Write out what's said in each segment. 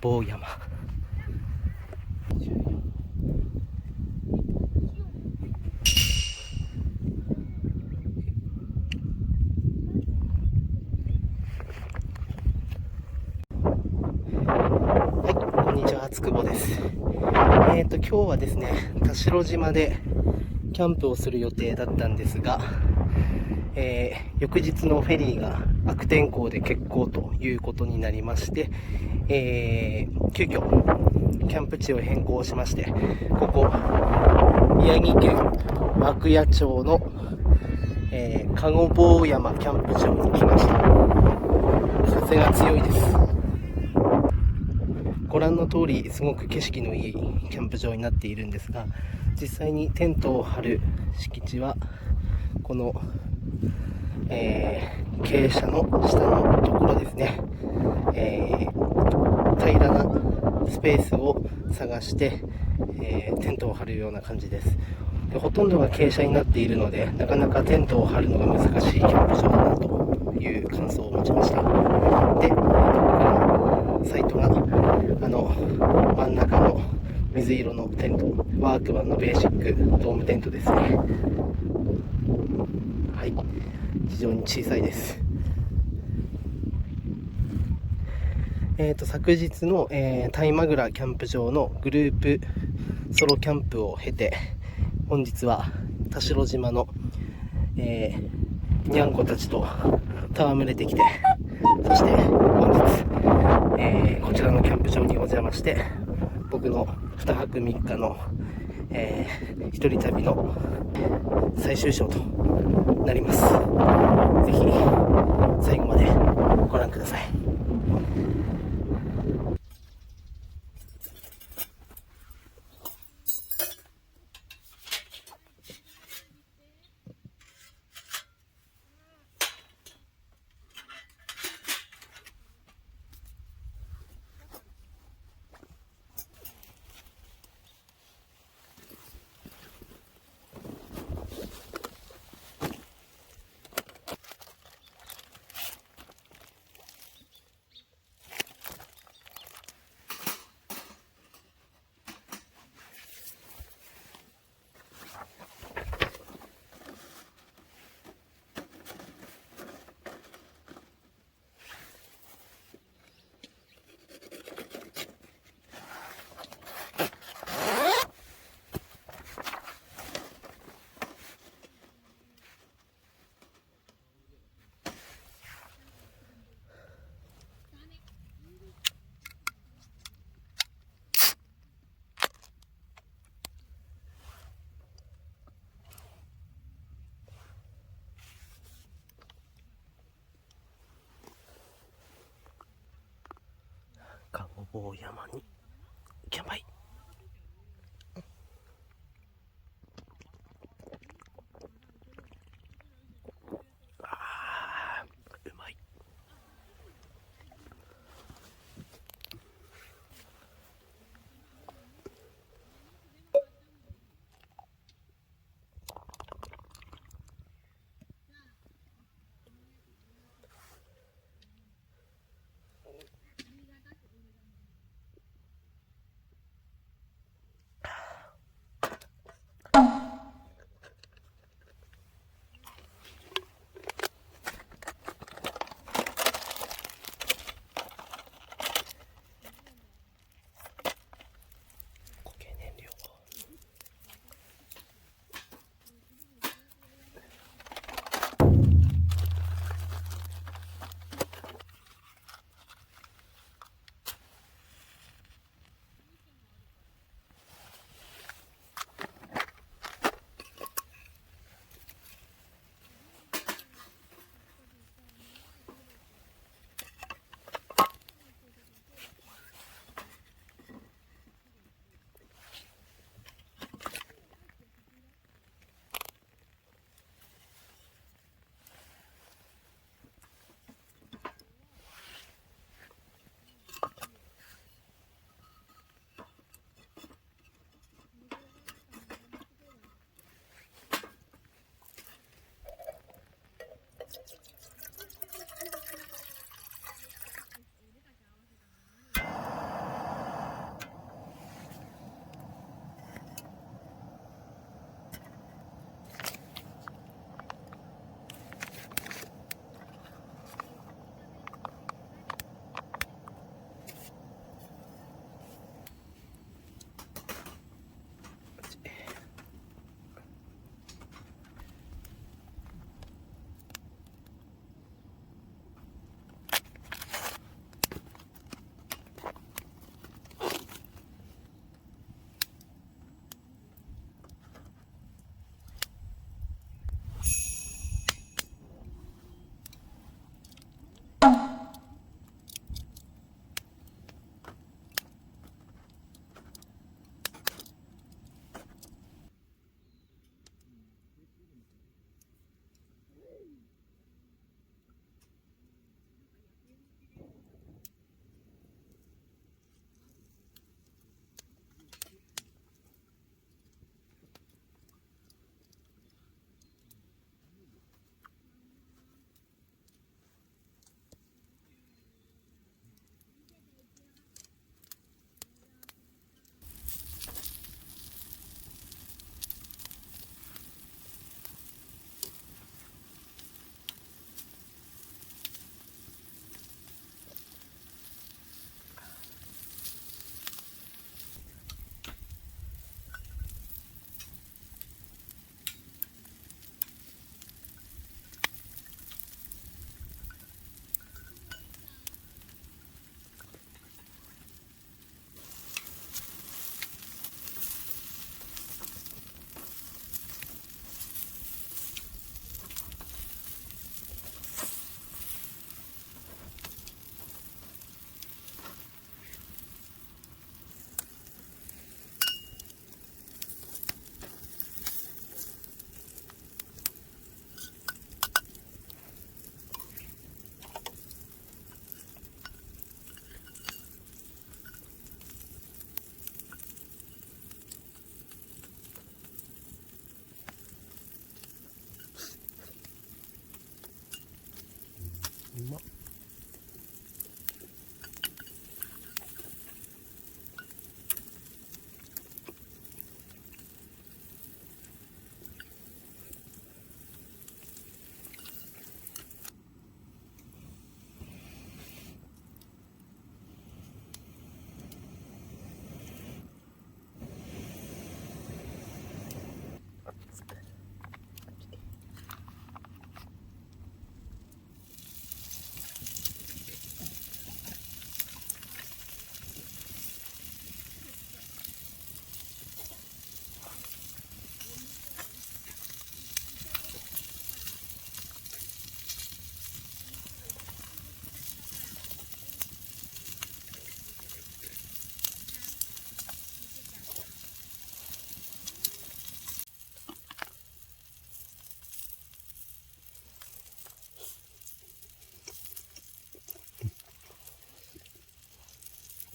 坊山。はい、こんにちは、つくぼです。今日はですね、田代島でキャンプをする予定だったんですが、翌日のフェリーが悪天候で欠航ということになりまして、急遽キャンプ地を変更しまして、ここ宮城県涌谷町の、籠坊山キャンプ場に来ました。風が強いです。ご覧の通りすごく景色のいいキャンプ場になっているんですが、実際にテントを張る敷地はこの、傾斜の下のところですね、平らなスペースを探して、テントを張るような感じです。で、ほとんどが傾斜になっているので、なかなかテントを張るのが難しいキャンプ場だなという感想を持ちました。で、僕のサイトが真ん中の水色のテント、ワークマンのベーシックドームテントですね。はい、非常に小さいです。昨日の、大間倉キャンプ場のグループソロキャンプを経て、本日は田代島の、にゃんこたちと戯れてきて、そして本日、こちらのキャンプ場にお邪魔して、僕の2泊3日の、一人旅の最終章となります。ぜひ最後までご覧ください。籠坊山にキャンパイ。うまい。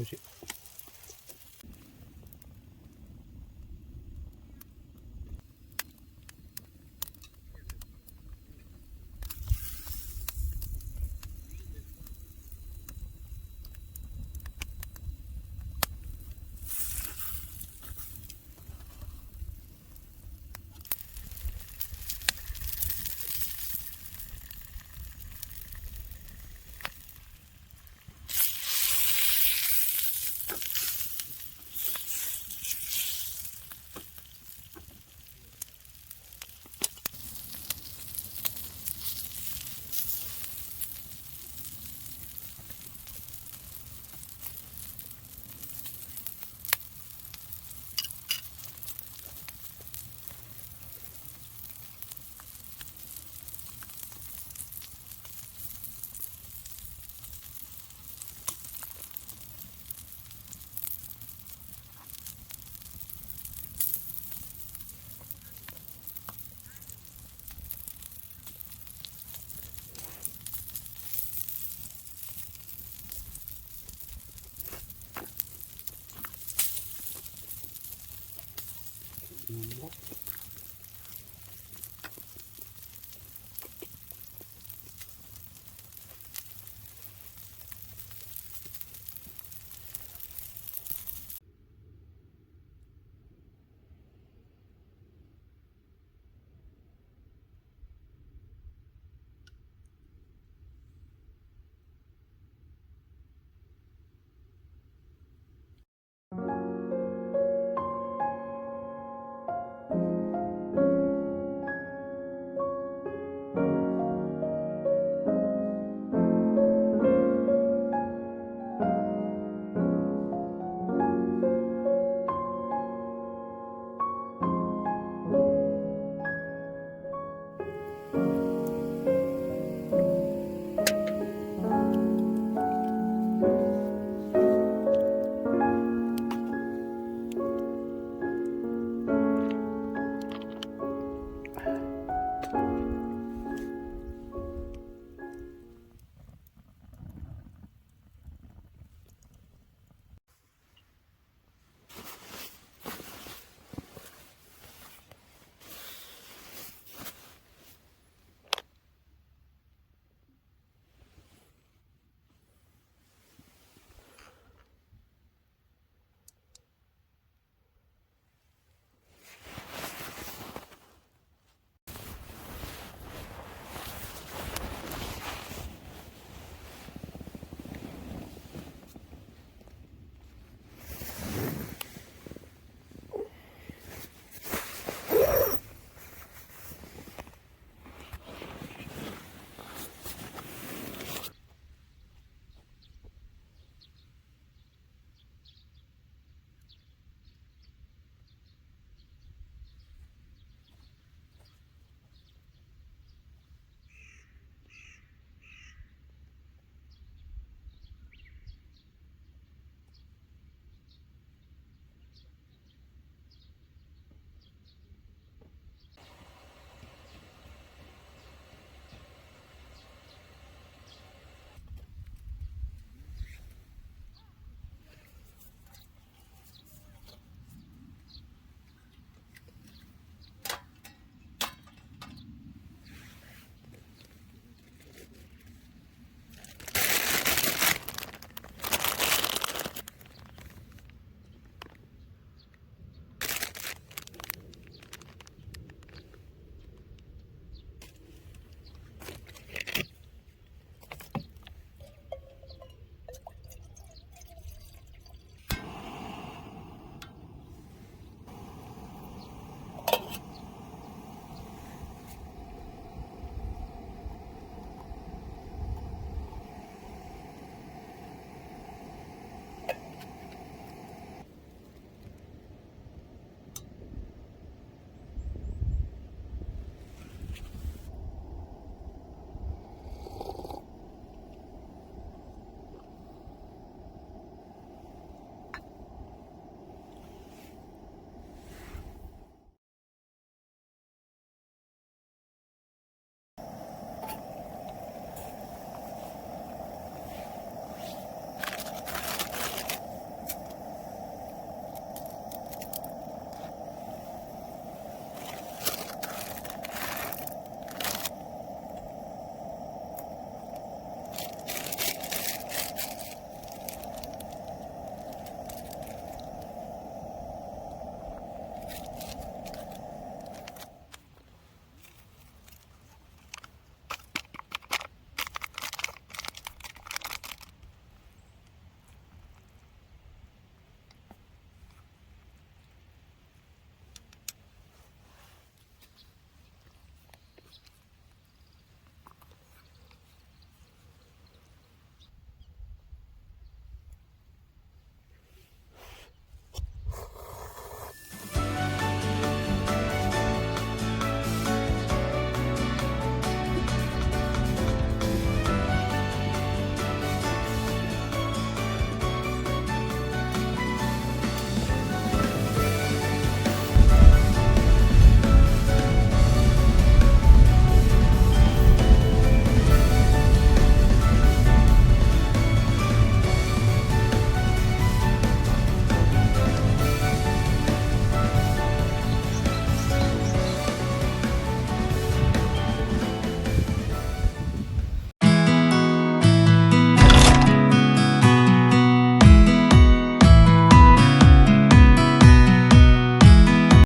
美味しい。